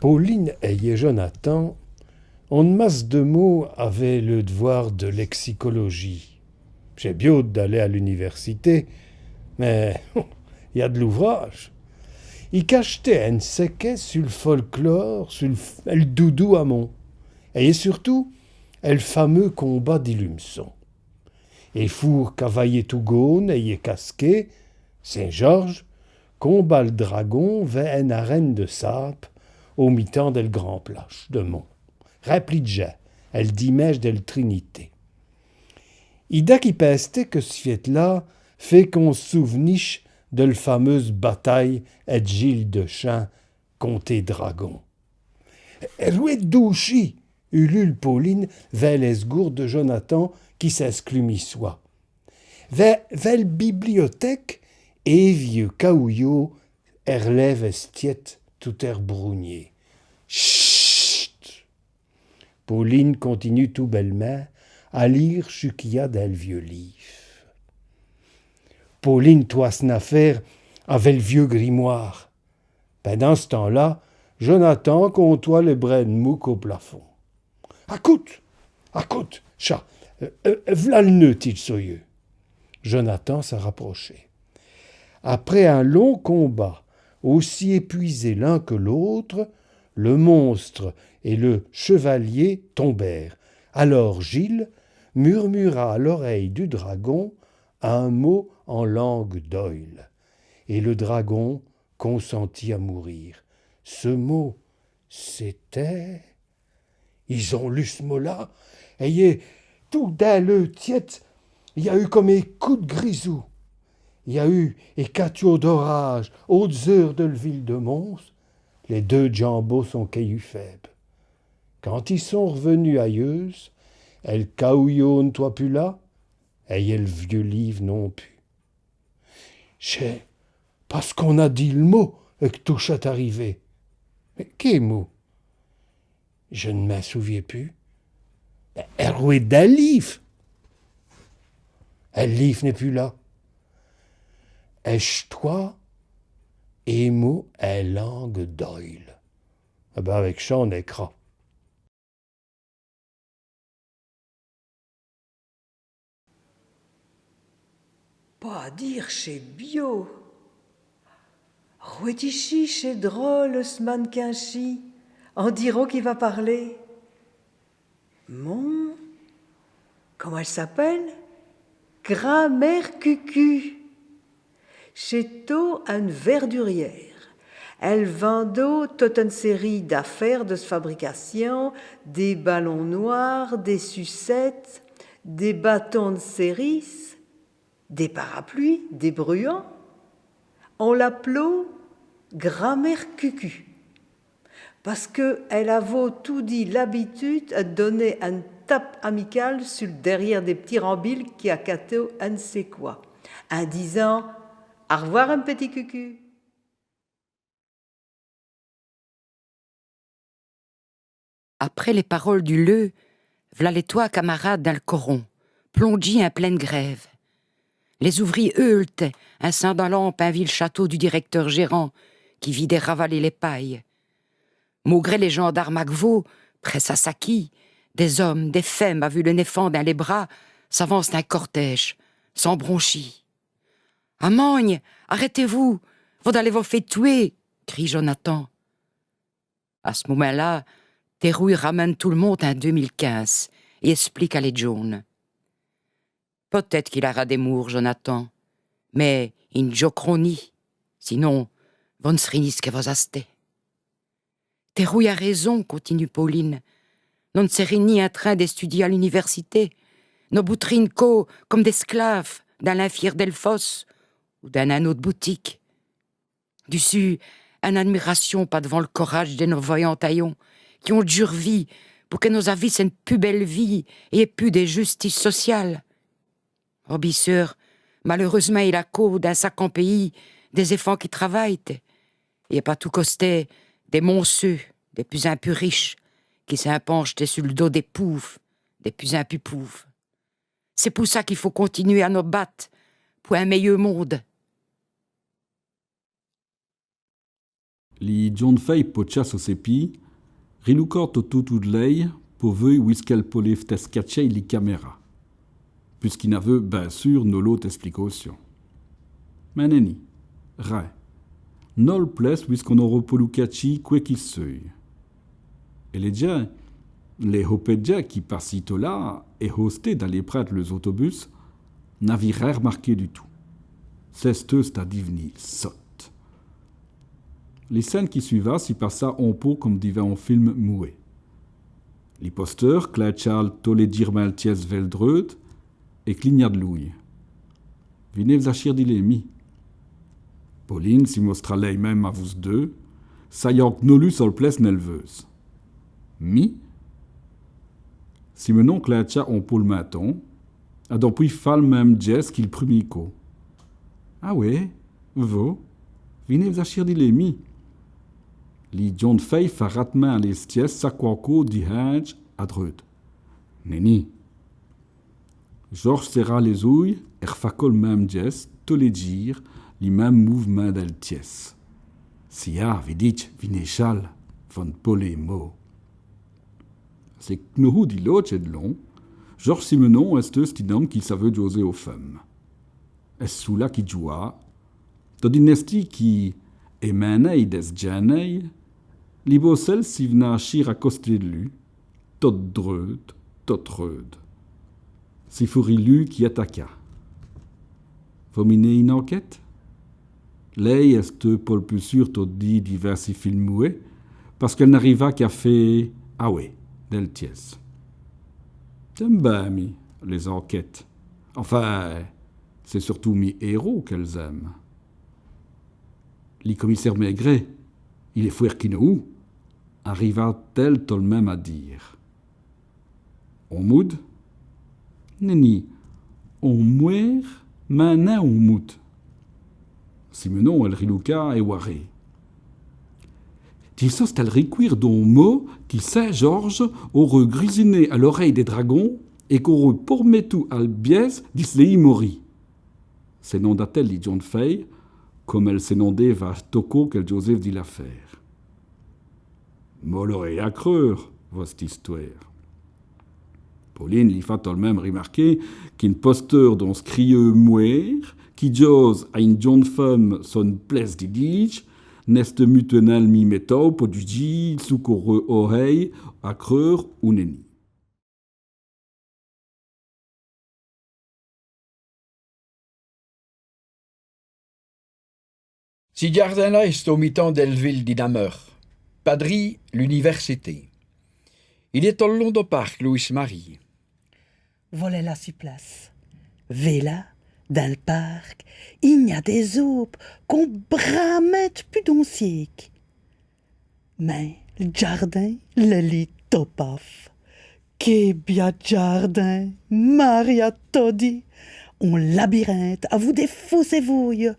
Pauline et Jonathan, en masse de mots, avaient le devoir de lexicologie. J'ai bien hâte d'aller à l'université, mais il y a de l'ouvrage. Il cachetait un séquet sur le folklore, sur le doudou amont, et surtout, le fameux combat d'Ilumson. Et four cavaillé tout gaune, et casqué, Saint-Georges, combat le dragon vers une arène de sable au mi-temps del grand plage de Mont. Rapidja, el dimanche del Trinité. Ida qui peste que ce fiet-là fait qu'on se souveniche de la fameuse bataille et Gilles de Champ comté dragon. Rouet douchi, ulule Pauline vers les gourdes de Jonathan qui s'esclumissoit. Vers la bibliothèque, et vieux caouillot, erlève estiette tout air brougné. Chut! Pauline continue tout bellement à lire ce qu'il y a dans le vieux livre. Pauline, toi, cette affaire, avait le vieux grimoire. Pendant ce temps-là, Jonathan comptoie les brins de mouque au plafond. Acoute, chat, v'là le nœud, il soyeux. Jonathan s'est rapproché. Après un long combat, aussi épuisés l'un que l'autre, le monstre et le chevalier tombèrent. Alors Gilles murmura à l'oreille du dragon un mot en langue d'oïl, et le dragon consentit à mourir. Ce mot, c'était... Ils ont lu ce mot-là, et tout dans le tiède, il y a eu comme un coup de grisou. Il y a eu et catio d'orage, hautes heures de ville de Mons, les deux jambos sont caillus faibles. Quand ils sont revenus ailleuse, elle caouillonne toi plus là, et le vieux livre non plus. C'est parce qu'on a dit le mot que tout est arrivé. Mais quel mot? Je ne m'en souviens plus. Elle rouait d'un livre. Le livre n'est plus là. Est-ce toi, et mot est langue d'oil. Ah ben avec ça, on est cras. Pas à dire chez Bio. Rouetichi chez drôle ce mannequin-chi. En diront qui va parler. Mon. Comment elle s'appelle? Grammaire Cucu. Chez To une verdurière. Elle vend toute une série d'affaires de fabrication, des ballons noirs, des sucettes, des bâtons de cerises, des parapluies, des bruyants. On l'appelait Grammaire Cucu. Parce qu'elle avait tout dit l'habitude de donner un tape amical sur le derrière des petits rambilles qui a caté un ne sait quoi, en disant « Au revoir un petit cucu ». Après les paroles du leu, v'là les trois camarades dans le coron, plongés en pleine grève. Les ouvriers heultaient, un sein dans lampe, un vil château du directeur gérant, qui vidait ravaler les pailles. Malgré les gendarmes à Gvaux, près Sasaki, des hommes, des femmes, à vu le nez fend dans les bras, s'avancent un cortège, sans bronchie. « Amagne, arrêtez-vous, vous allez vous faire tuer !» crie Jonathan. À ce moment-là, Terrouille ramène tout le monde en 2015 et explique à les jaunes. Peut-être qu'il aura des mours, Jonathan, mais une jocronie, sinon, von srinis que vous asté. Terrouille a raison, continue Pauline. Non serait ni en train d'étudier à l'université, nos boutrines co comme d'esclaves dans l'infire d'Elfos ou dans un autre boutique. Dessus, une admiration pas devant le courage de nos voyants taillons qui ont dure vie pour que nos avis aient une plus belle vie et plus de justice sociale. Robisseur, malheureusement, il a qu'au dans chaque pays des enfants qui travaillent et pas tout costé des monseux, des plus un peu riches qui s'impenchent sur le dos des pouves, des plus un peu pouves. C'est pour ça qu'il faut continuer à nous battre pour un meilleur monde. Li John Fay pocha so sepi, rilucor tutu de lei, poveu whiskel polev tescatchei li caméra. Puisqu'il n'avait, bien sûr, no l'autre explication. Mais neni, rai. Nol ples puisqu'on aura polucachi quoi qu'il seuil. Et les gens, les hopedja qui passito là et hosté dans les prêtres les autobus, n'avaient rien remarqué du tout. C'est à divni sot. Les scènes qui suivaient s'y passa en pot comme divers en film moué. Les posteurs clatchal tole dirmal ties veldreud et clignad louille. Venez v'achir dilemi. Pauline s'y mostralei même à vous deux, saillant nolu sol ples nelveuse. Mi? Si menon clatcha en pot le matin, a donc puis fal même Jess qu'il primico. Ah ouais, vo, venez v'achir dilemi. Li John Fay faratman les sties saquaco di hage à dreud. Neni. Georges serra les ouilles et refacol même Jess, tolédir, les mêmes mouvements d'alties. Sia, vidit, vinéchal, von polémo. C'est que nous dit l'autre et de long, Georges Simenon est un homme qui savait jouer aux femmes. Est-ce sous-là qui joua, dans une esti qui émanait des janei, li bossel si vena chir à côté de lui, tot dreud, tot reud. Si fourilu qui attaqua. Vominer une enquête? Lei est Paul plus sûr tot dit diversi filmoué, parce qu'elle n'arriva qu'à faire ah ouais, del ties. T'aimes bien, mi, les enquêtes. Enfin, c'est surtout mi héros qu'elles aiment. Le commissaire Maigret, il est fouer qui nous, arriva-t-elle tout le même à dire. On moud? Neni, on mouer, maintenant on moud. Simenon, elle riluca et waré. Dissos tel ricuir don mot qui sait Georges aurait grisiné à l'oreille des dragons et qu'aurait pormetu al bies d'islei mori. C'est nom d'atel dit John Fay, comme elle s'est nondée va toco qu'elle Joseph dit l'affaire. Moi l'aurais à creur, votre histoire. Pauline l'y fait tout de même remarquer qu'une posteur dans ce crieux mouer, qui jose à une jeune femme son place d'idige, n'est mutuel mi métaux pour du dit soucoureux oreille, à creur ou neni. Si Jardin-là est au mi-temps d'Elville d'Idamer, Padri, l'université. Il est au long du parc, Louis-Marie. Voilà si place. Vela, dans le parc, il y a des aubes qu'on bramette plus d'un siècle. Mais le jardin, le lit topaf. Que bien jardin, Maria Todi. On labyrinthe, à vous des fausses vouilles.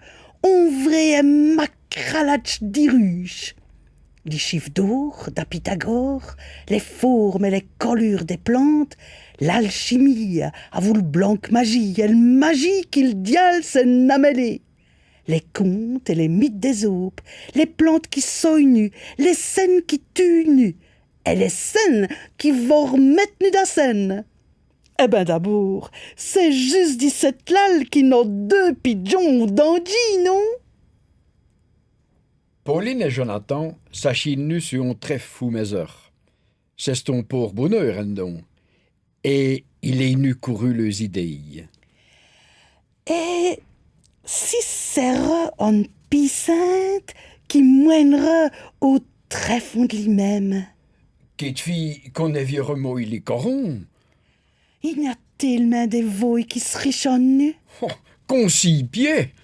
On vrai macralach d'Iruche. Les chiffres d'or, d'Apythagore, les formes et les collures des plantes, l'alchimie, à vous le blanc magie, et le magie qu'il dial s'est namêlé. Les contes et les mythes des aubes, les plantes qui soignent, les scènes qui tuent nues, et les scènes qui vont remettre nues da scène. Eh ben d'abord, c'est juste 17 lal qui n'ont deux pigeons d'Andy, non? Pauline et Jonathan s'achinent nus sur un très fou meseur. C'est ton pour bonheur, Endon. Et il est nu couru les idées. Et si c'est un piscinte qui moindra au très fond de lui-même? Qu'est fille qu'on est vieux remous il est coron? Il y a tellement des voix qui se richonnent nus. Oh, qu'on s'y pied.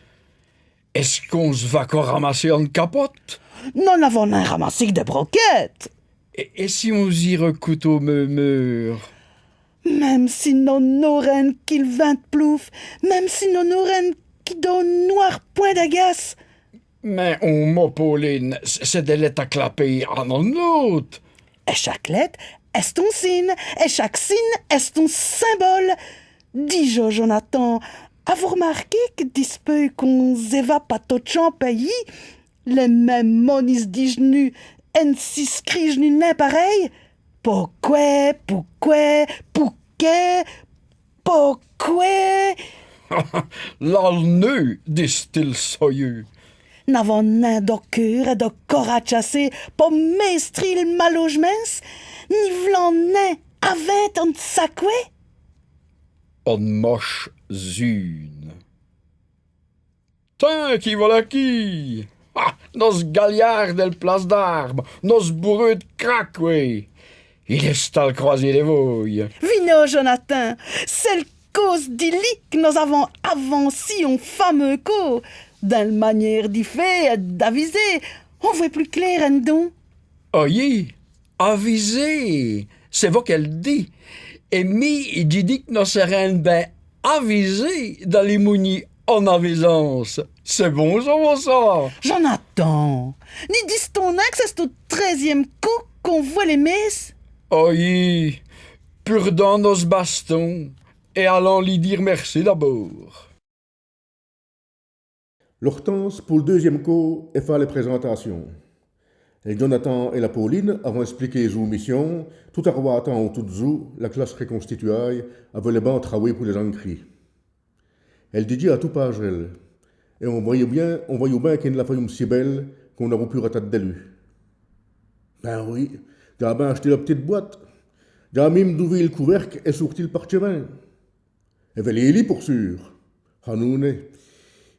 Est-ce qu'on se va qu'on ramasser en capote? Nous avons un ramassé de broquettes. Et si on s'y recoute au mur? Même si nos norennes qu'il vint plouf, même si nos norennes qui donnent noir point d'agace. Mais on m'a Pauline, c'est des lettres à clapper en un autre. Et chaque lettre est ton signe, et chaque signe est ton symbole. Dis-je, Jonathan, avez-vous remarqué que dispe qu'on s'éva pas tout champ pays, les mêmes monis dijnu, en si skrijnu nain pareil? Pourquoi, L'al distil soyeux. N'avons nain de cœur et de corps à chasser, pour mestril malogement, ni vlan nain avant en sacqué? On moche zune. Tiens, qui voilà qui? Ah, nos galliards del place d'armes, nos bourreux de crack, oui. Il est à le croiser les vouilles. Vino, Jonathan, c'est le cause d'illy que nous avons avancé un fameux coup. D'une manière d'y faire et d'aviser, on voit plus clair, en donc. Oye, avisé, c'est vous qu'elle dit. Et il dit que nous serons ben avisés dans les mounis en avisance. C'est bon, ça. Jonathan, ni dis-ton que c'est au 13e coup qu'on voit les messes? Oye, pur dans nos bastons, et allons lui dire merci d'abord. L'Hortense, pour le deuxième cours, est fait les présentations. Et Jonathan et la Pauline avons expliqué les missions, tout à rebattant au tout zou, la classe reconstituée, avec les bancs travaillés pour les ancris. Elle dit à tout page, elle. Et on voyait bien qu'elle la faille si belle qu'on a pu rater d'élu. Ben oui, j'ai bien acheté la petite boîte. J'ai même d'ouvrir le couvercle et sorti le parchemin. Et elle est pour sûr. Ah nous,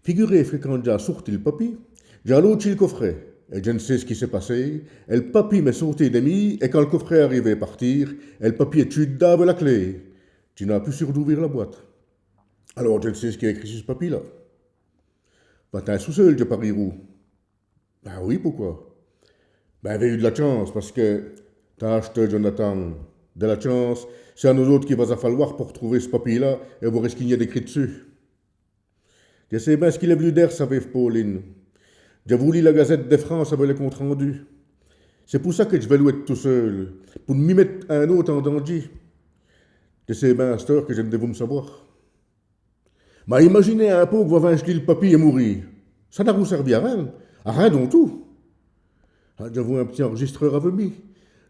figurez que quand j'ai sorti le papier, j'ai l'autre le coffret. Et je ne sais ce qui s'est passé. Et le papier m'est sorti demi, et quand le coffret arrivait à partir, et le papier est d'ave la clé. Tu n'as plus sûr d'ouvrir la boîte. Alors je ne sais ce qui est écrit sur ce papier-là. Ben t'es sous-seul, je parie où? Ben oui, pourquoi? Ben avait eu de la chance, parce que t'as acheté, Jonathan. De la chance, c'est à nous autres qu'il va falloir pour trouver ce papier-là et voir ce qu'il y a d'écrit dessus. Je sais bien ce qu'il est venu d'air, savait Pauline. J'ai voulu la Gazette de France avec les comptes rendus. C'est pour ça que je vais être tout seul, pour m'y mettre un autre en danger. Je sais bien à cette heure que j'aime de vous me savoir. Mais imaginez un peu que vous avez acheté le papier et mourir. Ça n'a vous servi à rien du tout. Je vois un petit enregistreur avec moi.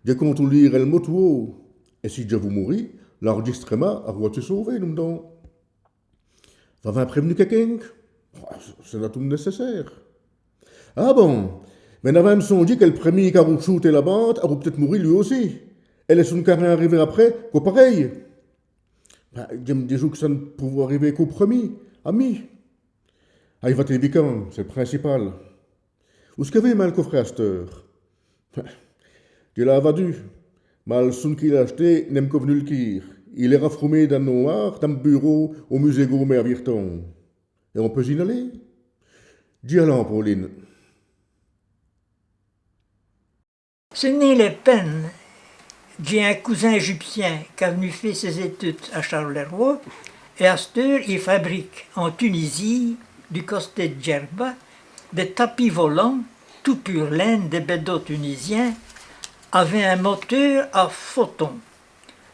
Je compte lire le mot. Et si je vous mourir, l'enregistrement a été sauvé, nous donc. Vous avez prévenu quelqu'un? C'est tout nécessaire. Ah bon, mais n'avait même songé que le premier qui a shooté la bande a peut-être mourir lui aussi. Et les son carré arrivé après, qu'au pareil. Je me dis que ça ne pouvait arriver qu'au premier, ami. Ah, il va t'aider quand, c'est le principal. Où est-ce qu'il y avait mal le coffret à cette heure? Je l'ai avadu. Mal son qu'il a acheté, n'aime qu'au venu le kir. Il est rafroumé dans le noir, dans le bureau, au musée gourmet à Virton. Et on peut y aller? Dis alors, Pauline. Ce n'est les peines. J'ai un cousin égyptien qui a venu faire ses études à Charleroi et à cette heure, il fabrique en Tunisie, du côté de Djerba, des tapis volants, tout pur laine des bédos tunisiens, avec un moteur à photons.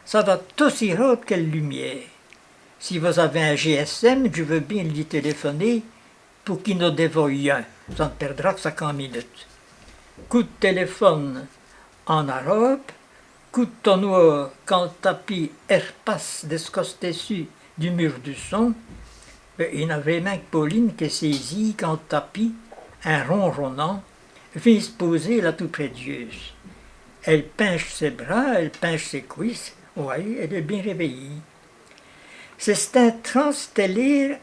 Ça va aussi haut que la lumière. Si vous avez un GSM, je veux bien lui téléphoner pour qu'il ne dévoie un. Ça ne perdra que 50 minutes. Coup de téléphone en arabe, coup de tonneau quand le tapis repasse de ce côté-ci du mur du son. Il n'y avait même que Pauline qui saisit quand le tapis, un ronronnant, vient se poser là tout près de Dieu. Elle pinche ses bras, elle pinche ses cuisses. Oui, elle est bien réveillée. C'est un transtellaire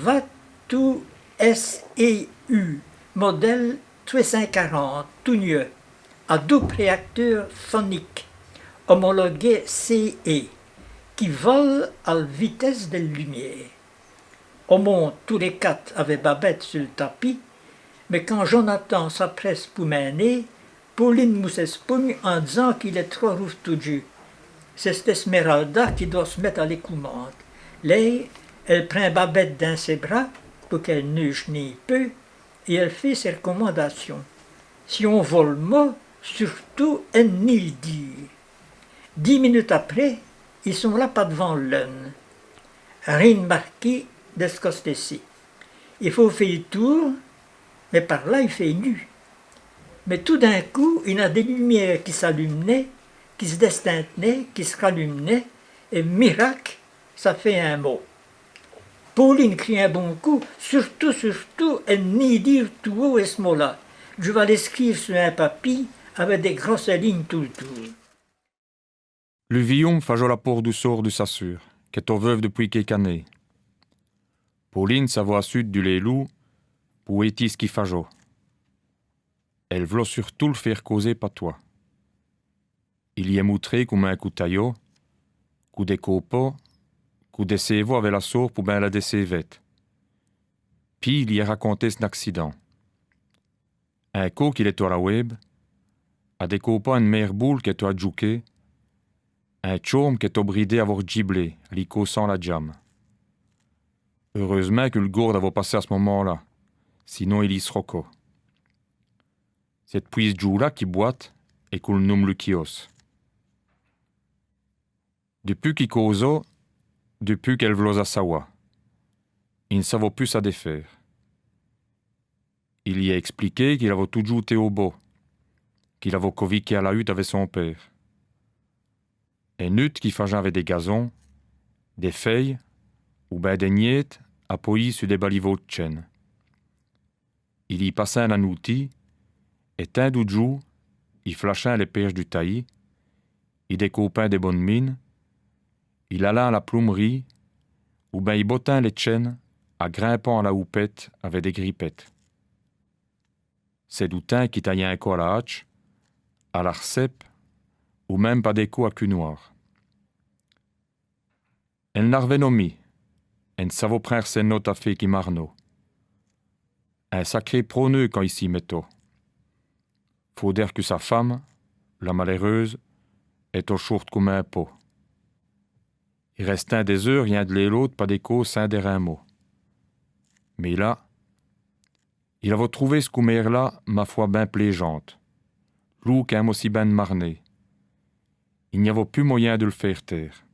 Vatu SEU, modèle 340, tout neuf, à double réacteur phonique, homologué CE, qui vole à la vitesse de la lumière. On monte tous les quatre avec Babette sur le tapis, mais quand Jonathan s'appresse pour mener, Pauline m'espugne en disant qu'il est trop rouf tout jeu. C'est cette Esmeralda qui doit se mettre à les commandes. Là, elle prend Babette dans ses bras pour qu'elle ne chenille peu et elle fait ses recommandations. Si on vole mot, surtout elle n'y le dit. 10 minutes après, ils sont là pas devant l'un. Rien marqué de ce côté-ci. Il faut faire le tour, mais par là il fait nu. Mais tout d'un coup, il y a des lumières qui s'allumaient, qui se destinaient, qui se rallumaient, et miracle, ça fait un mot. Pauline crie un bon coup, surtout, elle nie dire tout haut et ce mot-là. Je vais l'écrire sur un papier avec des grosses lignes tout le tour. Le villon faisait la porte du sort de sa sœur, qui est veuve depuis quelques années. Pauline savoir sud du lélou, pour étis qui faisait. Elle voulait surtout le faire causer par toi. Il y est montré comme un coup de taillot, coup de copeaux, coup de sévo avec la soeur pour bien la décévette. Puis il y a raconté son accident. Un coup qu'il est à la web, a des copains une mère boule qui est à jouer, un chaume qui est obridé à avoir giblé, l'ico sans la jam. Heureusement que le gourde avait passé à ce moment-là, sinon il y se roco. Cette puise joue-là qui boite et qu'on le nomme le kios. Depuis qu'il causa, depuis qu'elle vlosa sawa, il ne savait plus sa défaire. Il y a expliqué qu'il avait toujours été au beau, qu'il avait coviqué à la hutte avec son père. Un hutte qui faisait avec des gazons, des feuilles ou ben des niettes appuyées sur des baliveaux de chêne. Il y passait un outil et un doudjou, il flashait les perches du taillis, il découpait des bonnes mines, il alla à la plumerie ou ben il bottait les chênes à grimpant à la houppette avec des grippettes. C'est doutin qui taillait un coup à la hache, à la recep, ou même pas des coups à cul noir. Elle n'arvait nommé, elle savait prendre ses notes à fait qui marno. Un sacré prôneux quand il s'y mettait. Faut dire que sa femme, la malheureuse, est au short comme un pot. Il restait des heures, rien de l'autre, pas d'écho, sans des un mot. Mais là, il avait trouvé ce coumère-là, ma foi, ben plaisante. Loup qu'un aussi ben marné. Il n'y avait plus moyen de le faire taire.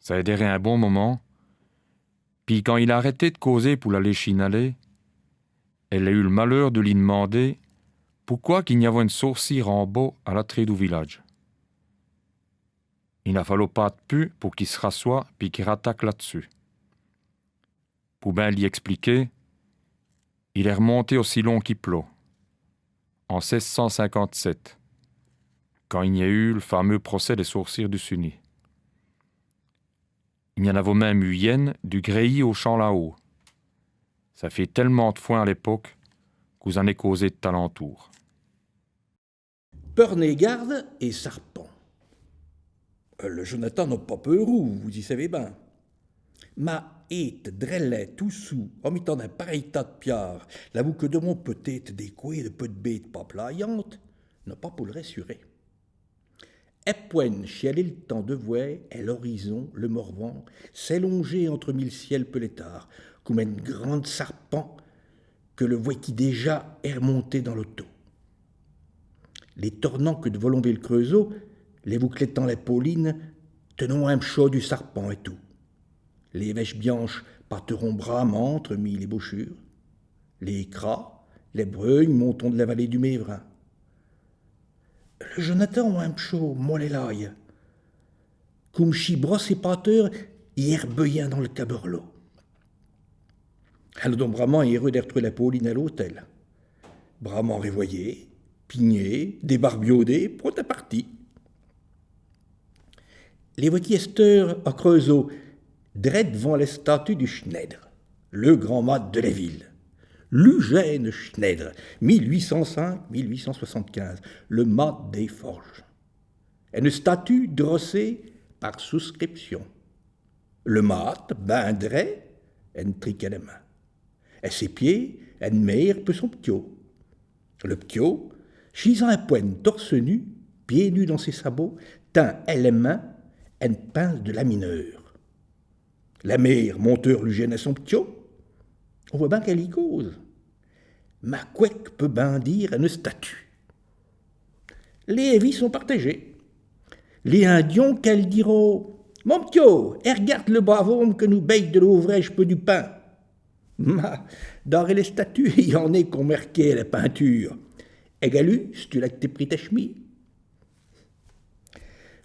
Ça a duré un bon moment, puis quand il a arrêté de causer pour la chinaler, elle a eu le malheur de lui demander pourquoi qu'il n'y avait une sourcille en bas à l'entrée du village. Il n'a fallu pas de pu pour qu'il se rassoie puis qu'il rattaque là-dessus. Pour bien lui expliquer, il est remonté aussi long qu'il pleut, en 1657, quand il y a eu le fameux procès des sourcils du Sunni. Il y en avait même eu yen du Gréilly au champ là-haut. Ça fait tellement de fois à l'époque que vous en avez causé de talentour. Pernay-Garde et Sarpan. Le Jonathan n'a pas peur ou, vous y savez bien. Ma hête drellet tout sous, en mettant un pareil tas de pierres, la que de mon peut-être des couets de peu de bêtes pas playantes, n'a pas pour le rassurer. Et point chialer le temps de voix, et l'horizon, le Morvan, s'élongeait entre mille ciels pelétards, comme une grande serpent que le voix qui déjà est remonté dans l'auto. Les tornants que de volomber le Creusot, les bouclettant les Paulines, tenons un chaud du serpent et tout. Les vaches bianches parteront bramant entre mille les bochures. Les cras, les brugnes montons de la vallée du Mévrin. Le Jonathan un chaud, molle l'ail. Comme chi brosse et pâteur, hier beillant dans le caberlot. Alors donc Bramant est heureux d'être la Pauline à l'hôtel. Bramant révoyé, pigné, débarbiodé, prêt à partie. Les voitiesteurs à Creusot, drette devant les statues du Schneider, le grand mat de la ville. L'Eugène Schneider, 1805-1875, le mat des forges. Une statue drossée par souscription. Le mat, ben dret, une trique à la main. À ses pieds, une mère peut son ptio. Le ptio, chisant un poigne torse nu, pieds nus dans ses sabots, tint à la main une pince de lamineur. La mère, monteur, lui gêne à son ptio. On voit bien qu'elle y cause. Ma couette peut ben dire une statue. Les avis sont partagés. Les Indiens qu'elle diront « Mon ptio, regarde le brave homme que nous baille de l'ouvrage peu du pain. » Dans les statues, il y en a qu'on marquait les peintures. Égalu, si tu l'as que t'es pris ta chemise.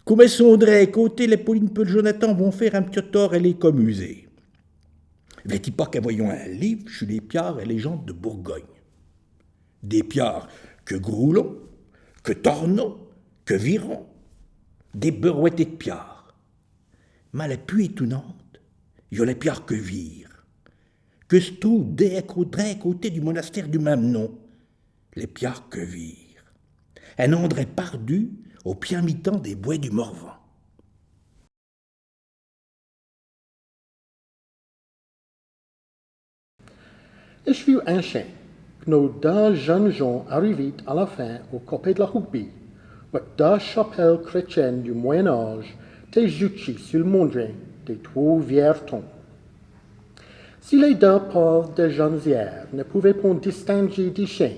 Comme elles sont drées, côté les Pauline peu de Jonathan vont faire un petit tort et les commuser. Vais-tu pas qu'en voyons un livre sur les pierres et les gens de Bourgogne? Des pierres que Groulon, que Tornon, que Viron, des berouettes de pierres. Mais la plus étonnante, il y a les pierres que Vire, que se trouve dès côté du monastère du même nom, les pierres que Vire. Un endroit perdu au pied mi-temps des bois du Morvan. Ich fus un chien, que nos deux jeunes gens arrivaient à la fin au côté de la rugby, avec deux chapelles chrétiennes du Moyen-Âge, des juchis sur le mondrin des trois vieilles tombes. Si les deux pauvres des jeunes hier ne pouvaient pas distinguer des chiens,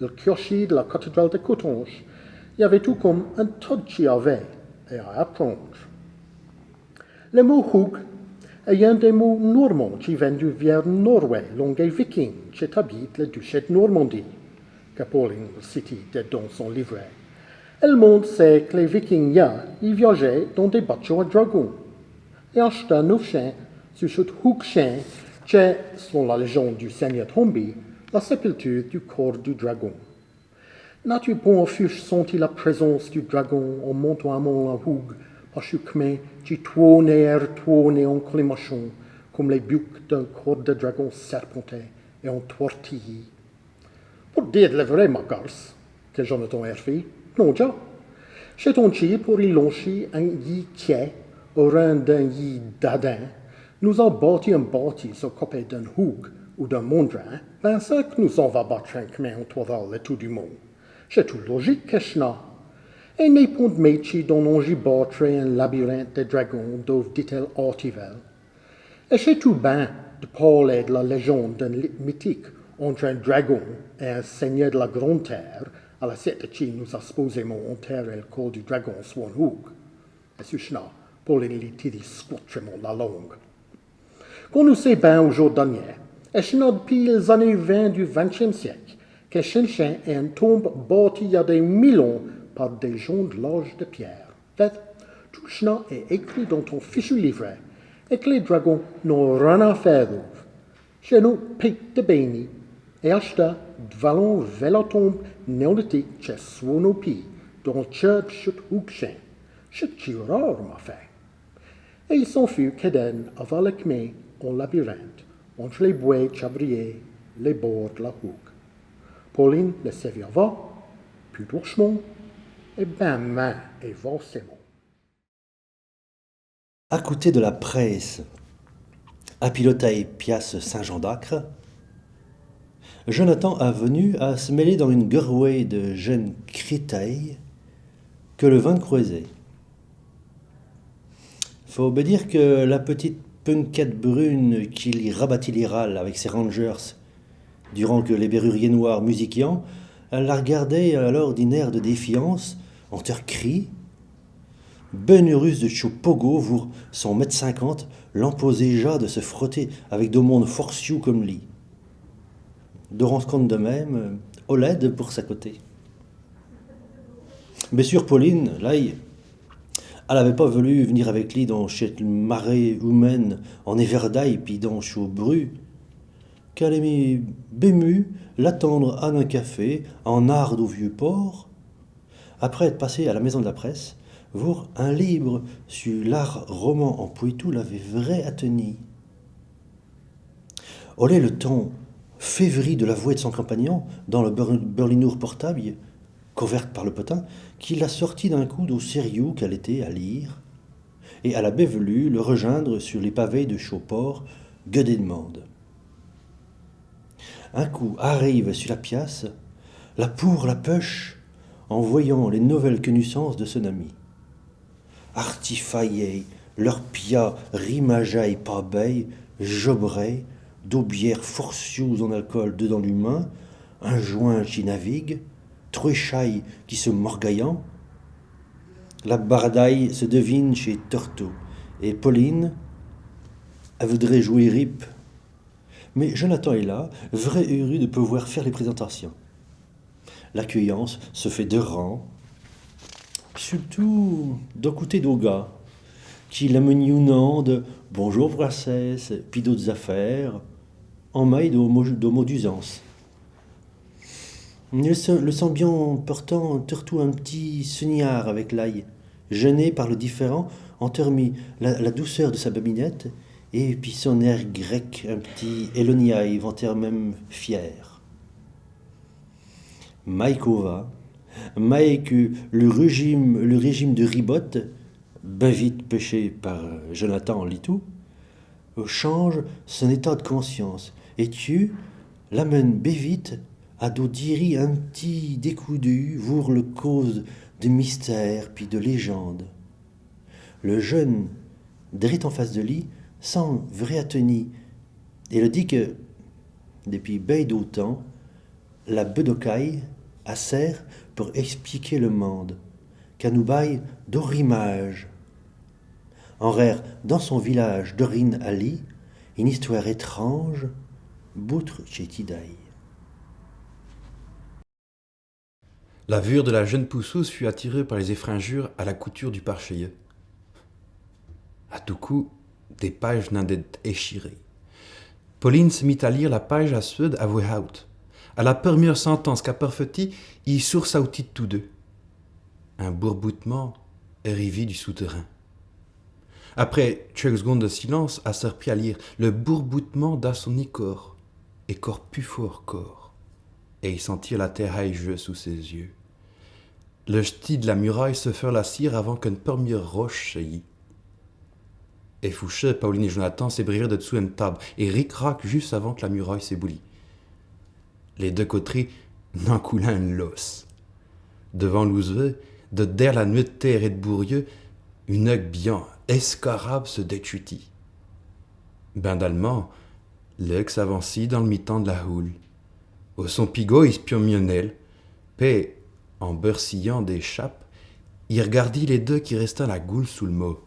le clocher de la cathédrale de Coutances, il y avait tout comme un tas de chiavets et à apprendre. Le mot hug est un des mots normands qui vient du vieux Norway, langue viking, qui habite le duché de Normandie, que Pauline cite dans son livret. Et le monde sait que les vikings y voyageaient dans des bateaux à dragons. Et achetaient 9 chiens sur ce hug chien qui est, selon la légende du seigneur Tromby, la sépulture du corps du dragon. N'as-tu pas senti la présence du dragon en montant à mon hug, parce que qui tournait en climachon, comme les bucs d'un corps de dragon serpenté et en tortille? Pour dire le vrai, ma garce, que Jonathan Hervé, non, déjà. Chez ton chi, pour y loncher un yi quai, au rang d'un yi dadin, nous a bâti un bâtisse au côté d'un hug ou d'un mondrin, ben ça que nous en va battre un chemin en toile le tout du monde. C'est tout logique que je n'ai. Et n'est pas de métier dont on j'y battrait un labyrinthe de dragons, dove dit-elle Artivel. Et c'est tout bien de parler de la légende d'un mythique entre un dragon et un seigneur de la grande terre, à la suite de qui nous a supposément enterré le corps du dragon Swan Hug. Et ce chena, Pauline lui dit scotchement la langue. Qu'on nous sait bien aujourd'hui, et chena depuis les années 20 du XXe siècle, que Chinchin est une tombe bâtie il y a des 1000 ans par des gens de l'âge de pierre. Fait, tout cela est écrit dans ton fichu livret, et que les dragons n'ont rien à faire d'ouvre. Chez nous, pique de béni, et acheta devant vers la tombe néolithique chez Swonopi, dans le church de Hougchin. C'est qui rare, ma fait. Et il s'en fut qu'Eden avant le chemin en labyrinthe, entre les bois chabriers, les bords de la Hougue. Pauline le servira va, puis doucement, et ben main et forcément. À côté de la presse, à piloter pièce Saint-Jean d'Acre, Jonathan a venu à se mêler dans une guerouée de jeunes critailles que le vin croisait. Faut bien dire que la petite punkette brune qui lui rabattit les râles avec ses rangers, durant que les berruriers noirs musiquiant, elle la regardait alors d'un air de défiance, en terre cri. Ben heureuse de Chopogo, pour son mètre 50, l'imposait déjà de se frotter avec de monde forciou comme lui. De rendre compte de même, Oled pour sa côté. Bien sûr, Pauline, là, elle n'avait pas voulu venir avec lui dans cette marée humaine en Everdaille puis dans Chaubru, qu'elle aimait bému l'attendre à un café en Arde au Vieux-Port, après être passé à la maison de la presse, voir un livre sur l'art roman en Poitou l'avait vrai attenu. Olé le temps février de la voix de son compagnon dans le berlinour portable, couverte par le potin, qui l'a sorti d'un coup d'au sérieux qu'elle était à lire, et elle avait voulu le rejoindre sur les pavés de Chauport, gueudé de monde. Un coup arrive sur la pièce, la pour la pêche, en voyant les nouvelles connaissances de son ami. Artifaillés, leur pia rimageaille pas beille, jobray, d'aubières forcieuses en alcool dedans l'humain, un joint qui navigue, truchaille qui se morgaillant. La bardaille se devine chez Torto, et Pauline, elle voudrait jouer rip, Mais Jonathan est là, vrai heureux de pouvoir faire les présentations. L'accueillance se fait de rang, surtout d'un côté d'Oga, qui l'amenionnant de bonjour princesse, puis d'autres affaires, en maille de mots d'usance. Le sent bien portant surtout un petit seigneur avec l'ail, gêné par le différent, entermis la douceur de sa babinette, et puis son air grec, un petit Eloniaï, vantaire même fier. Maïkova, Maïk, le régime de ribotte, ben vite pêché par Jonathan en litou, change son état de conscience, et tu l'amène bévite à diri un petit découdu voir le cause de mystère puis de légende. Le jeune, drette en face de lui, semble vrai attenir, et le dit que, depuis ben d'autant, la bedocaille a sert pour expliquer le monde, qu'à nous baille d'orimage. En rare, dans son village d'Orin Ali, une histoire étrange, boutre chez Tidaï. La vure de la jeune pousseuse fut attirée par les effringures à la couture du parcheilleux. À tout coup, des pages n'indaient échirées. Pauline se mit à lire la page à Suède à voix haute. À la première sentence qu'a parfaitie, ils sursautit tous deux. Un bourboûtement arrivit du souterrain. Après quelques secondes de silence, a serpi à lire le bourboûtement d'Assoni corps, et corps plus fort corps, et ils sentirent la terre haïgeuse sous ses yeux. Le ch'ti de la muraille se fit la cire avant qu'une première roche jaillit. Et Fouché, Pauline et Jonathan s'ébrirent de dessous une table, et ric-rac juste avant que la muraille s'éboulit. Les deux coteries n'en coula une losse. Devant l'ouzeux, de derrière la nuit de terre et de bourrieux, une œgue bien escarabe se détutit. Ben d'allemand, l'œgue s'avanci dans le mi-temps de la houle. Au son pigot, il spionmionnel, paix, en beursillant des chapes, il regardit les deux qui restaient à la goule sous le mot.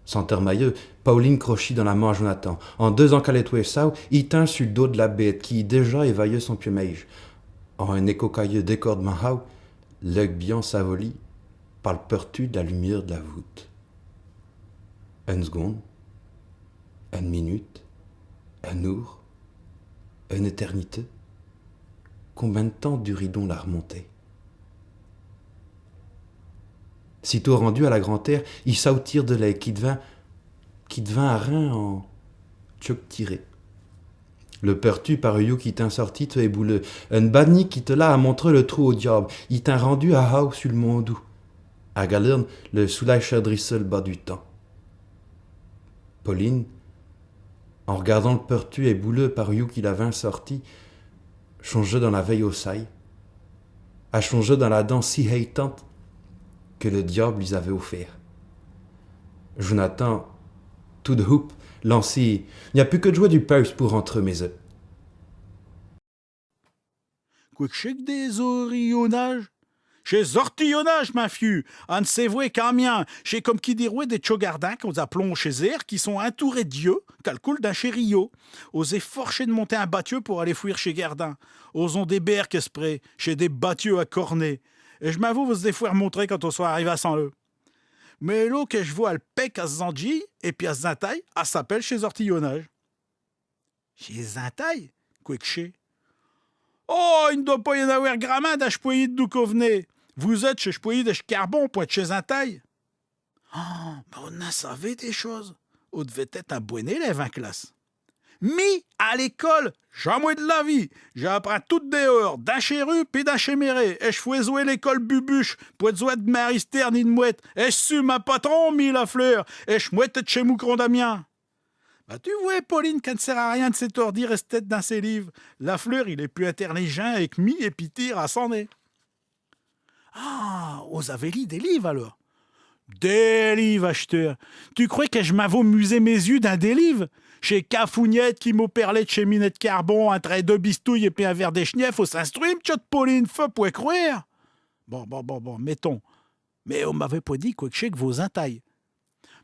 Sans termailleux, Pauline crochit dans la main à Jonathan. En 2 ans qu'elle était ça, il tint sur le dos de la bête qui déjà évaillait son pied-meige. En un écocailleux décor de mahau, l'œil bien s'avolit par le pertu de la lumière de la voûte. Une seconde, une minute, un jour, une éternité. Combien de temps durit-on la remontée? Sitôt rendu à la grand-terre, il sautirent de lait qui devint à rein en tchoc tiré. Le pertu par you qui tint sorti te ébouleux. Un banni qui te là à montrer le trou au diable. Il tint rendu à haut sur le mondou. À galerne, le soulage chadrissait le bas du temps. Pauline, en regardant le pertu ébouleux par you qui la vint sorti, changeait dans la veille au saille, a changé dans la dent si haïtante que le diable lui avait offert. Jonathan, tout de houp, lanci, il n'y a plus que de jouer du paus pour rentrer mes œufs. Quoi que des orillonnages? Chez ortillonnage, ma fieu, on ne sait vouer qu'un mien, chez comme qui dirait des chogardins qu'on appelons chez eux, qui sont entourés de Dieu, calcul d'un chério. Osez forcher de monter un battieu pour aller fuir chez Gardin. Osons des berques esprit, chez des battieux à cornet. Et je m'avoue, vous devez montrer quand on soit arrivé à 100 le. Mais l'eau que je vois le pec à Zanji et puis à Zintaille, elle s'appelle chez ortillonnage. Chez Zintaille? Quoi que chez? Oh, il ne doit pas y en avoir gramin d'Achpoyer de d'où qu'on venait. Vous êtes chez Chpoyer de Carbon, point de chez Zintaille. Oh, ben on en savait des choses. On devait être un bon élève en classe. Mi, à l'école, jamais de la vie. J'apprends tout dehors, d'un chez rue puis d'un chez méré. Et je fais jouer l'école bubuche, pour être jouer de Marie-Stern ni de mouette. Et je suis ma patron, mi la fleur. Et je mouette de chez Moucron Damien. Bah tu vois, Pauline, qu'elle ne sert à rien de cet ordi restait dans ses livres. La fleur, il est plus intelligent avec mi et puis tire à son nez. Ah, vous avez lu des livres alors? Des livres, acheteur. Tu crois que je m'avoue muser mes yeux dans des livres? Chez Cafougnette qui m'opérlait de chez Minette Carbon, un trait de bistouille et puis un verre d'échnef, au s'instruire, m'tchot Pauline, feu pour croire. Bon, mettons. Mais on m'avait pas dit quoi que chez que vos intailles.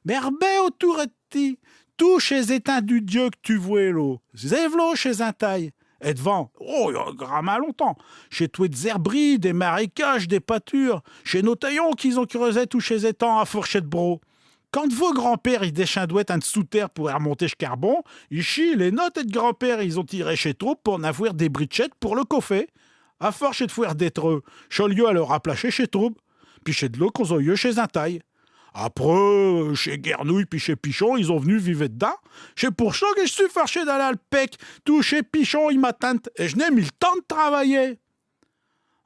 Mais rebé autour de ti, tout chez éteint du Dieu que tu vois l'eau. Zévlo chez un taille. Et devant, oh, il y a gramma longtemps. Chez tous des herbris, des marécages, des pâtures. Chez nos taillons qu'ils ont creusé tout chez étangs à fourchette bro. Quand vos grands-pères, ils déchindouettent un sous-terre pour y remonter chez Carbon, ici, les notes et de grands-pères, ils ont tiré chez trop pour en avoir des brichettes pour le coffet. À force de fouer d'être Cholieu à leur raplacher chez Trouble, puis chez de l'eau qu'on a eu chez un taille. Après, chez Guernouille puis chez Pichon, ils ont venu vivre dedans. C'est pour ça que je suis fâché d'aller à le pec. Tout chez Pichon, il m'attendent et je n'ai mis le temps de travailler.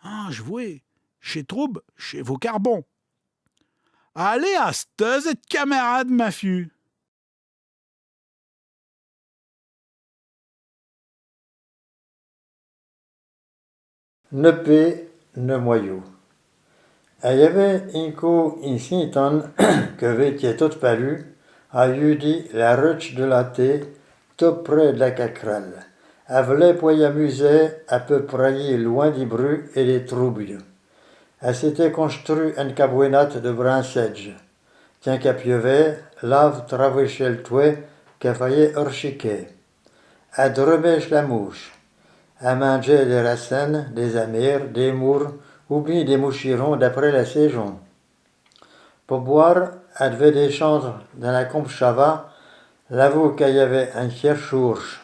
Ah, je vois. Chez Trouble, chez vos carbons. Allez à steuse et de camarade, ma fille. Ne paix, ne moyau. Il y avait ici un temps que vêtait tout paru, a eu dit la ruche de la thé, tout près de la cacrale. Elle voulait pour y amuser à peu près loin des bruits et des troubles. Elle s'était construit une cabouinette de brinsedge. Tiens qu'à pieuver, lave traversait le toit qu'elle faillit urchiquer. Elle dremèche la mouche. Elle mangeait des racines, des amires, des mours, ou bien des mouchirons d'après la saison. Pour boire, elle devait descendre dans la combe chava, l'avoue qu'il y avait un cherchourche.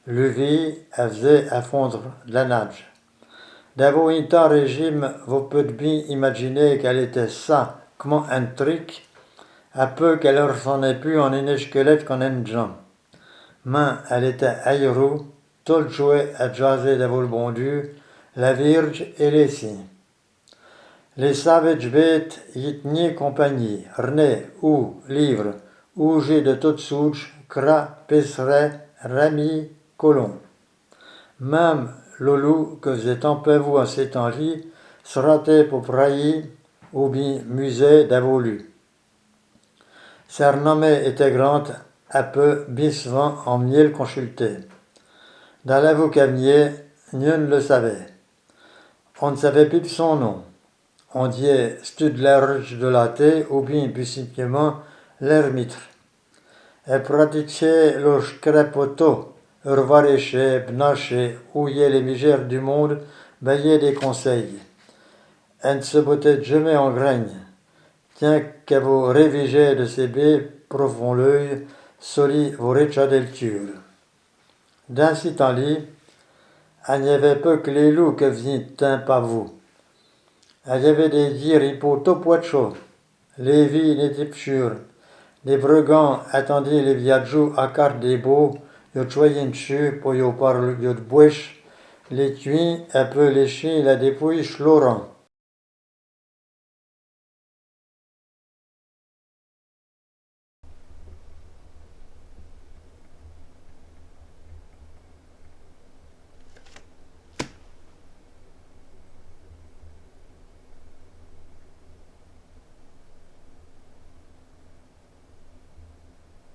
L'uvie, elle faisait à fondre de la nage. D'abord, un temps régime, vous pouvez bien imaginer qu'elle était ça, comme un truc, à peu qu'elle ne ressemblait plus en un squelette qu'en un jambe. Mais elle était aérou, tout le jouet à jaser devant le bon Dieu, la Vierge et les saints. Les savages bêtes y tenaient compagnie, René, ou, livre, ou j'ai de toutes souches, cras, pesseret, rami, colon. Même Lolo, que faisait un peu vous en ces temps-là, se ratait pour prailler, ou bien musée d'avolu. Sa renommée était grande, à peu, bien souvent en miel consulté. Dans l'avocat-mier, nul ne le savait. On ne savait plus de son nom. On disait Studlerge de la thé ou bien plus simplement l'ermitre. Elle pratiquait le scrapoto, revaréché, bnaché, ouillait les migères du monde, baillait des conseils. Elle ne se bottait jamais en graine. Tiens qu'à vous réviger de ses baies, profond l'œil, soli vos réchadeltures. Dans ce temps-là, il n'y avait peu que les loups que faisaient un pas vous. Il y avait des dires pour tout poids de chaud. Les vies n'étaient plus sûres. Les brigands attendaient les viadjous à carte des beaux, ils choyaient dessus pour y parler de bouche, les tuins un peu léchés la dépouille chlorant.